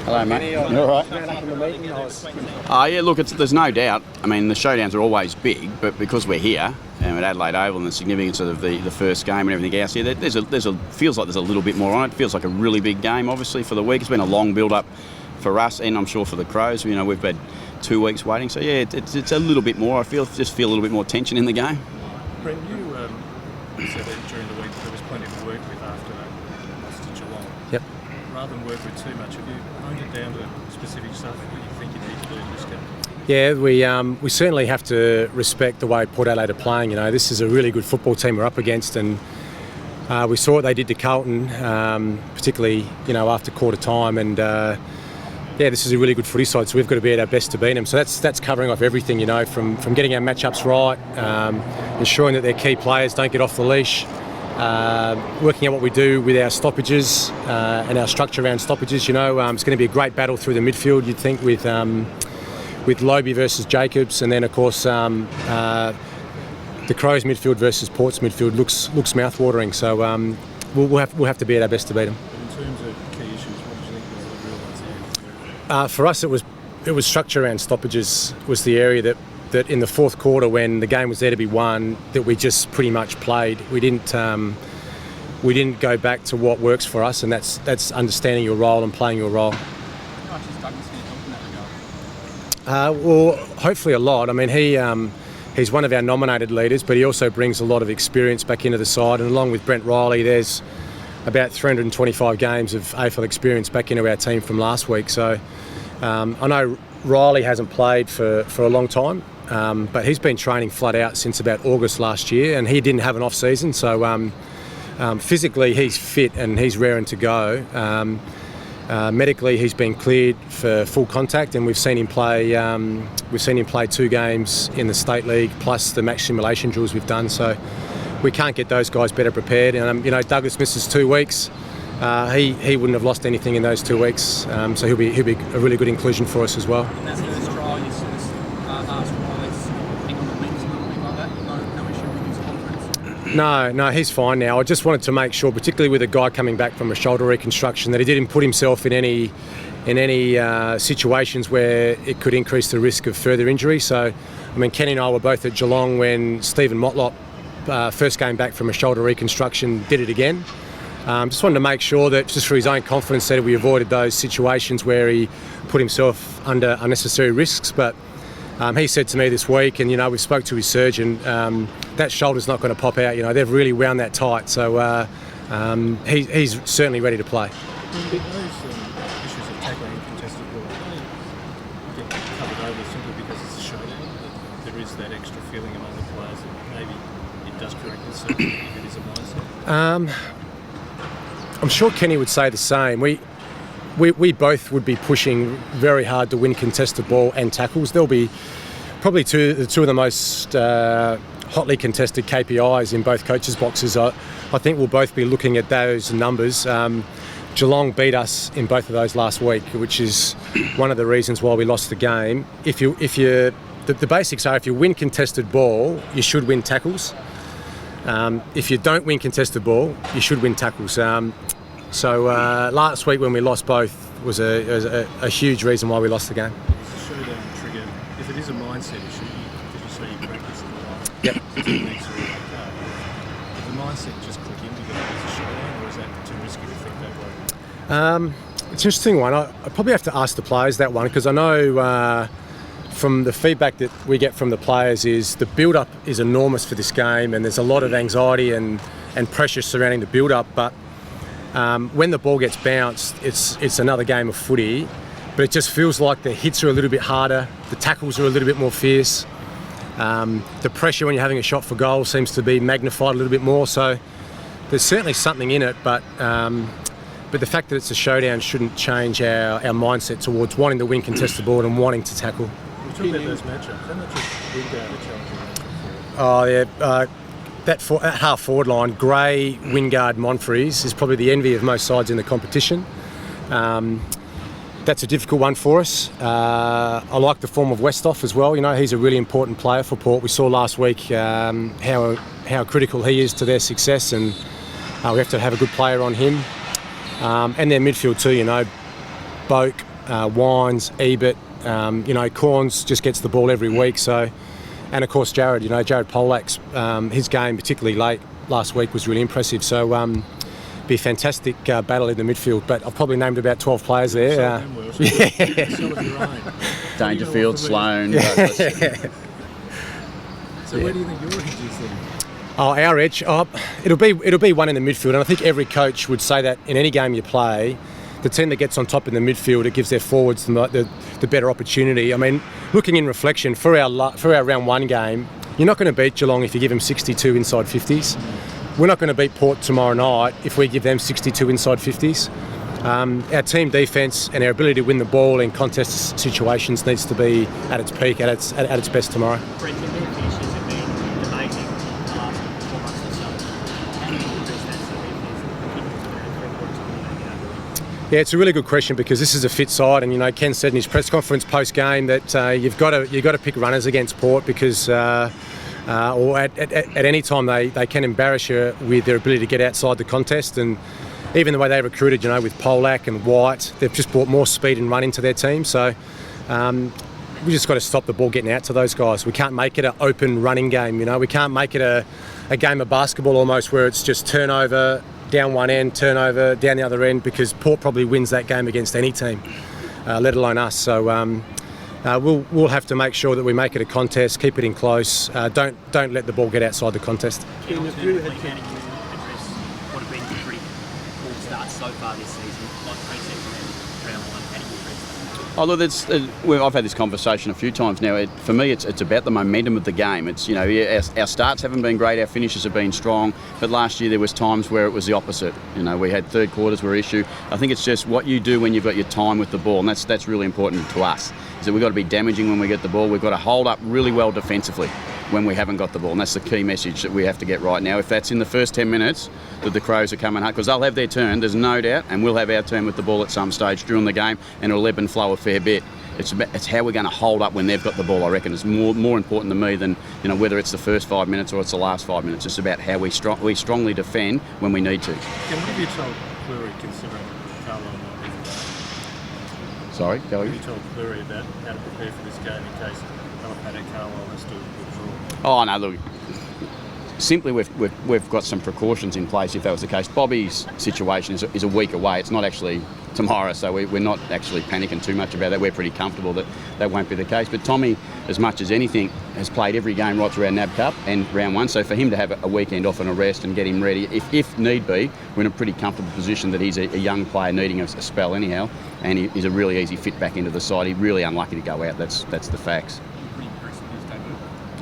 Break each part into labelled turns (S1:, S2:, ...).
S1: Hello, mate. You all right? Yeah, look, there's no doubt. I mean, the showdowns are always big, but because we're here at Adelaide Oval and the significance of the first game and everything else, yeah, feels like there's a little bit more on it. It feels like a really big game, obviously, for the week. It's been a long build-up for us, and I'm sure for the Crows. You know, we've had 2 weeks waiting, so yeah, it's a little bit more. I feel a little bit more tension in the game.
S2: Brent, you said that during the week there was plenty to work with after loss to Geelong.
S3: Yep.
S2: Rather than work with too much, have you honed it down to specific stuff that you think you need to do in this game?
S3: Yeah, we certainly have to respect the way Port Adelaide are playing. You know, this is a really good football team we're up against, and we saw what they did to Carlton, particularly after quarter time, and this is a really good footy side, so we've got to be at our best to beat them. So that's covering off everything, from getting our matchups right, ensuring that their key players don't get off the leash, working out what we do with our stoppages and our structure around stoppages. It's going to be a great battle through the midfield, you'd think, with Lobie versus Jacobs, and then of course the Crows midfield versus Port's midfield looks mouthwatering. So we'll have to be at our best to beat them.
S2: In terms of key issues, what do you think was the real ones here?
S3: For us, it was structure around stoppages was the area that in the fourth quarter, when the game was there to be won, that we just pretty much played. We didn't go back to what works for us, and that's understanding your role and playing your role. Well, hopefully a lot. I mean, he's one of our nominated leaders, but he also brings a lot of experience back into the side. And along with Brent Riley, there's about 325 games of AFL experience back into our team from last week. So I know Riley hasn't played for a long time, but he's been training flat out since about August last year, and he didn't have an off season. So physically, he's fit and he's raring to go. Medically, he's been cleared for full contact, and we've seen him play. We've seen him play 2 games in the state league, plus the match simulation drills we've done. So we can't get those guys better prepared. And Douglas misses 2 weeks. He wouldn't have lost anything in those 2 weeks. So he'll be a really good inclusion for us as well.
S4: In that first trial, you sort of asked Riley, think on the wings and everything like that. No issue with his confidence.
S3: No, he's fine now. I just wanted to make sure, particularly with a guy coming back from a shoulder reconstruction, that he didn't put himself in any situations where it could increase the risk of further injury. So, I mean, Kenny and I were both at Geelong when Stephen Motlop first came back from a shoulder reconstruction, did it again. Just wanted to make sure that, just for his own confidence, that we avoided those situations where he put himself under unnecessary risks. But he said to me this week, and we spoke to his surgeon, that shoulder's not going to pop out. They've really wound that tight, so he's certainly ready to play.
S2: Those issues of tackling and contested ball get covered over simply because it's a showdown. There is that extra feeling among the players that maybe it does correct itself if it is a mindset.
S3: I'm sure Kenny would say the same. We both would be pushing very hard to win contested ball and tackles. There'll be probably two of the most hotly contested KPIs in both coaches' boxes. I think we'll both be looking at those numbers. Geelong beat us in both of those last week, which is one of the reasons why we lost the game. The basics are, if you win contested ball, you should win tackles. If you don't win contested ball, you should win tackles. So last week when we lost both was a huge reason why we lost the game.
S2: Is the showdown trigger, if it is a mindset issue, did you say you practice in the line?
S3: Yep.
S2: Does the mindset just click in because it's a showdown, or is that too risky to think that way?
S3: It's an interesting one. I probably have to ask the players that one, because I know from the feedback that we get from the players is the build-up is enormous for this game, and there's a lot of anxiety and pressure surrounding the build-up. But when the ball gets bounced, it's another game of footy, but it just feels like the hits are a little bit harder, the tackles are a little bit more fierce, the pressure when you're having a shot for goal seems to be magnified a little bit more. So there's certainly something in it, but the fact that it's a showdown shouldn't change our mindset towards wanting to win contested ball and wanting to tackle.
S2: We're talking about those matchups. How much of Wingard are challenging?
S3: Oh yeah, that half forward line, Gray, Wingard, Monfries, is probably the envy of most sides in the competition. That's a difficult one for us. I like the form of Westhoff as well. You know, he's a really important player for Port. We saw last week how critical he is to their success, and we have to have a good player on him. And their midfield too, you know, Boak, Wines, Ebert, you know, Corns just gets the ball every week. So, and of course Jared, you know, Jared Polak's, his game, particularly late last week, was really impressive. So, be a fantastic battle in the midfield. But I've probably named about 12 players there.
S1: Dangerfield, Sloan.
S2: So where do you think your edge is then?
S3: Oh, our edge. Oh, it'll be one in the midfield, and I think every coach would say that in any game you play, the team that gets on top in the midfield, it gives their forwards the better opportunity. I mean, looking in reflection for our round one game, you're not going to beat Geelong if you give them 62 inside 50s. We're not going to beat Port tomorrow night if we give them 62 inside 50s. Our team defence and our ability to win the ball in contest situations needs to be at its peak, at its best tomorrow.
S5: Brenton, their finishes have been amazing the last 4 months or so. How do you address that so
S3: Yeah, it's a really good question because this is a fit side, and you know Ken said in his press conference post game that you've got to pick runners against Port because. Or at any time they can embarrass you with their ability to get outside the contest, and even the way they recruited, you know, with Polak and White, they've just brought more speed and run into their team. So we just got to stop the ball getting out to those guys. We can't make it an open running game, you know. We can't make it a game of basketball almost where it's just turnover down one end, turnover down the other end, because Port probably wins that game against any team, let alone us. So we'll have to make sure that we make it a contest, keep it in close. Don't let the ball get outside the contest.
S5: How do you address what have been pretty poor starts so far this season, like pre-season and round one? How do you address that?
S1: Oh, look, I've had this conversation a few times now. For me, it's about the momentum of the game. It's, you know, our starts haven't been great, our finishes have been strong, but last year there was times where it was the opposite. You know, we had third quarters were issue. I think it's just what you do when you've got your time with the ball, and that's really important to us. Is that we've got to be damaging when we get the ball. We've got to hold up really well defensively when we haven't got the ball, and that's the key message that we have to get right now. If that's in the first 10 minutes that the Crows are coming hard, because they'll have their turn, there's no doubt, and we'll have our turn with the ball at some stage during the game, and it'll ebb and flow a fair bit. It's how we're going to hold up when they've got the ball, I reckon. It's more important to me than, you know, whether it's the first 5 minutes or it's the last 5 minutes. It's about how we strongly defend when we need to.
S2: What have you told Cleary considering Carlo not being there?
S1: Sorry,
S2: What
S1: Kelly?
S2: have you told Cleary about how to prepare for this game in case Carlo has to withdraw?
S1: Oh no, look. Simply, we've got some precautions in place if that was the case. Bobby's situation is a week away. It's not actually tomorrow, so we're not actually panicking too much about that. We're pretty comfortable that won't be the case. But Tommy, as much as anything, has played every game right through our NAB Cup and round one. So for him to have a weekend off and a rest and get him ready, if need be, we're in a pretty comfortable position that he's a young player needing a spell anyhow, and he's a really easy fit back into the side. He's really unlucky to go out. That's the facts.
S5: Pretty impressive his debut.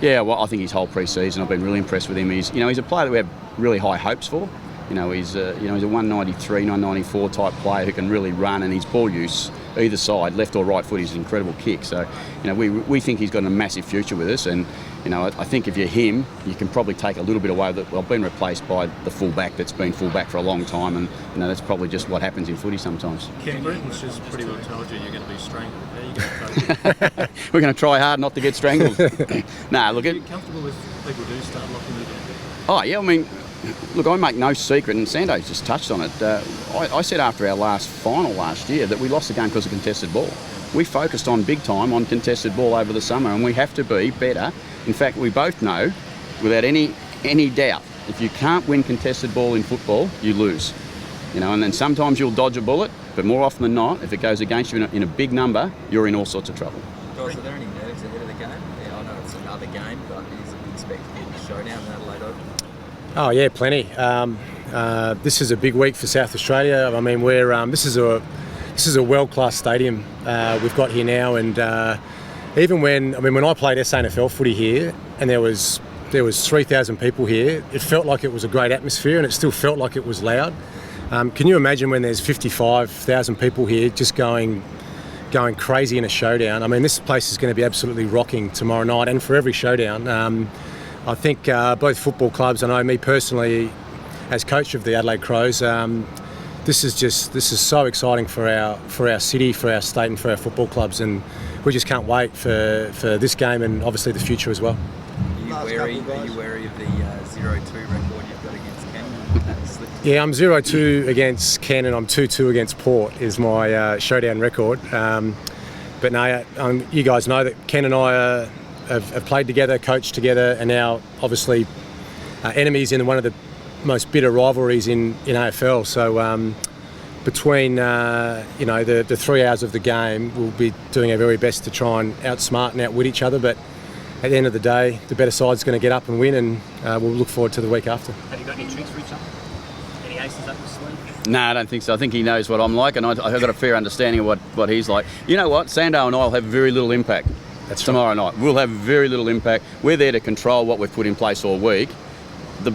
S1: Yeah, well, I think his whole pre-season, I've been really impressed with him. He's a player that we have really high hopes for. He's a 193, 194 type player who can really run, and his ball use, either side, left or right foot, is an incredible kick. So, we think he's got a massive future with us, and I think if you're him, you can probably take a little bit away that I've been replaced by the fullback that's been fullback for a long time, and that's probably just what happens in footy sometimes.
S2: Ken Brenton's just pretty well told you you're going to be strangled. How are you going to cope?
S1: We're going to try hard not to get strangled. Nah, look,
S2: Are you comfortable if people do start locking you down?
S1: Oh yeah, I mean, look, I make no secret, and Sando's just touched on it. I said after our last final last year that we lost the game because of contested ball. We focused on big time on contested ball over the summer, and we have to be better. In fact, we both know, without any doubt, if you can't win contested ball in football, you lose. And then sometimes you'll dodge a bullet, but more often than not, if it goes against you in a big number, you're in all sorts of trouble.
S6: Guys, are there any nerves ahead of the game? Yeah, I know it's another game, but is it expected to be a showdown in Adelaide Oval?
S3: Oh yeah, plenty. This is a big week for South Australia. I mean, this is a world-class stadium we've got here now, and even when I played SANFL footy here, and there was 3,000 people here, it felt like it was a great atmosphere, and it still felt like it was loud. Can you imagine when there's 55,000 people here just going crazy in a showdown? I mean, this place is going to be absolutely rocking tomorrow night, and for every showdown. I think both football clubs, I know me personally, as coach of the Adelaide Crows, this is so exciting for our city, for our state, and for our football clubs, and we just can't wait for this game and obviously the future as well.
S6: Are you wary of the 0-2 record you've got against Ken?
S3: Yeah, I'm 0-2 against Ken and I'm 2-2 against Port is my Showdown record. But no, you guys know that Ken and I have played together, coached together, and now obviously enemies in one of the most bitter rivalries in AFL. So between the 3 hours of the game, we'll be doing our very best to try and outsmart and outwit each other. But at the end of the day, the better side's going to get up and win, and we'll look forward to the week after.
S5: Have you got any tricks for each other? Any aces up your sleeve?
S1: No, I don't think so. I think he knows what I'm like, and I've got a fair understanding of what he's like. You know what? Sando and I will have very little impact tomorrow night. We'll have very little impact. We're there to control what we've put in place all week. The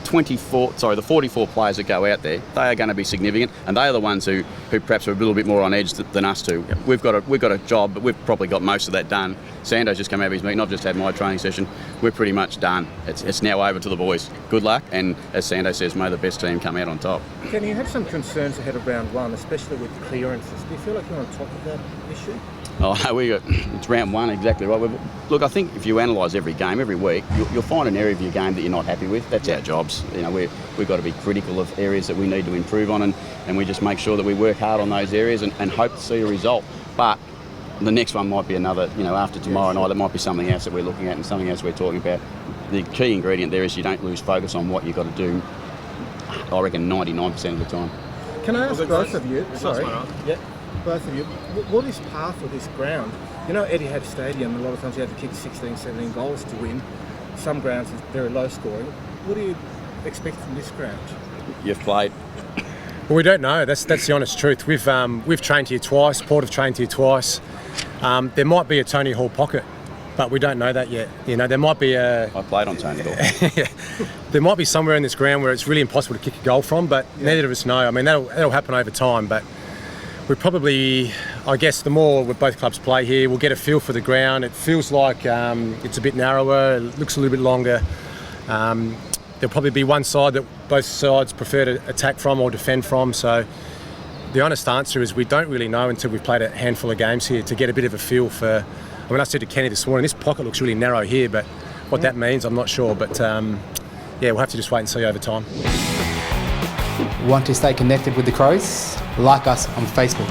S1: 44 players that go out there, they are going to be significant, and they are the ones who perhaps are a little bit more on edge than us two. Yep. We've got a job, but we've probably got most of that done. Sando's just come out of his meeting. I've just had my training session. We're pretty much done. It's now over to the boys. Good luck, and as Sando says, may the best team come out on top.
S2: Can you have some concerns ahead of round one, especially with clearances? Do you feel like you're on top of that issue?
S1: Oh, it's round one, exactly right. Look, I think if you analyse every game, every week, you'll find an area of your game that you're not happy with. That's our jobs. You know, we've got to be critical of areas that we need to improve on, and we just make sure that we work hard on those areas and hope to see a result. But the next one might be another, after tomorrow night, it might be something else that we're looking at and something else we're talking about. The key ingredient there is you don't lose focus on what you've got to do, I reckon 99% of the time.
S2: Can I ask both of you? Sorry. Yeah. Both of you, what is par for this ground? Etihad Stadium, a lot of times you have to kick 16, 17 goals to win. Some grounds is very low scoring. What do you expect from this ground?
S1: You've played.
S3: Well, we don't know. That's the honest truth. We've trained here twice. Port have trained here twice. There might be a Tony Hall pocket, but we don't know that yet. There might be a.
S1: I played on Tony Hall.
S3: Yeah. There might be somewhere in this ground where it's really impossible to kick a goal from, but neither of us know. I mean, that'll happen over time, but. We probably, I guess, the more both clubs play here, we'll get a feel for the ground. It feels like it's a bit narrower, it looks a little bit longer. There'll probably be one side that both sides prefer to attack from or defend from. So the honest answer is we don't really know until we've played a handful of games here to get a bit of a feel for. I mean, I said to Kenny this morning, this pocket looks really narrow here, but what that means, I'm not sure. But we'll have to just wait and see over time.
S7: Want to stay connected with the Crows? Like us on Facebook.